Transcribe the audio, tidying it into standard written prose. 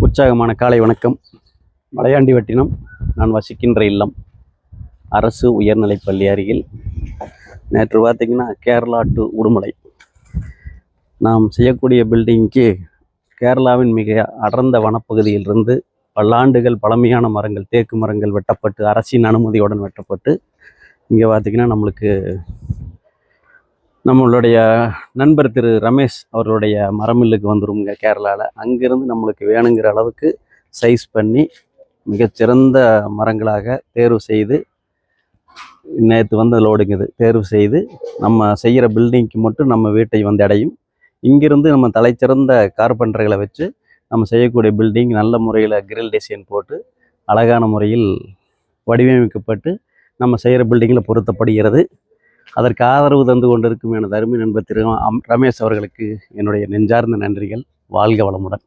உற்சாகமான காலை வணக்கம். மலையாண்டிவட்டினம் நான் வசிக்கின்ற இல்லம் அரசு உயர்நிலைப்பள்ளி அருகில். நேற்று பார்த்திங்கன்னா கேரளா டு உடுமலை நாம் செய்யக்கூடிய பில்டிங்க்கு கேரளாவின் மிக அடர்ந்த வனப்பகுதியிலிருந்து பல்லாண்டுகள் பழமையான மரங்கள், தேக்கு மரங்கள் வெட்டப்பட்டு அரசின் அனுமதியுடன் வெட்டப்பட்டு இங்கே பார்த்திங்கன்னா நம்மளுடைய நண்பர் திரு ரமேஷ் அவர்களுடைய மரமில்லுக்கு வந்துருங்க கேரளாவில். அங்கேருந்து நம்மளுக்கு வேணுங்கிற அளவுக்கு சைஸ் பண்ணி மிகச்சிறந்த மரங்களாக தேர்வு செய்து நேற்று வந்து லோடுங்குது தேர்வு செய்து நம்ம செய்கிற பில்டிங்க்கு மட்டும் நம்ம வீட்டை வந்து அடையும். இங்கிருந்து நம்ம தலைச்சிறந்த கார்பெண்டர்களை வச்சு நம்ம செய்யக்கூடிய பில்டிங் நல்ல முறையில் கிரில் டிசைன் போட்டு அழகான முறையில் வடிவமைக்கப்பட்டு நம்ம செய்கிற பில்டிங்கில் பொருத்தப்படுகிறது. அதற்கு ஆதரவு தந்து கொண்டிருக்கும் எனது அருமை நண்பர் திரு ரமேஷ் அவர்களுக்கு என்னுடைய நெஞ்சார்ந்த நன்றிகள். வாழ்க வளமுடன்.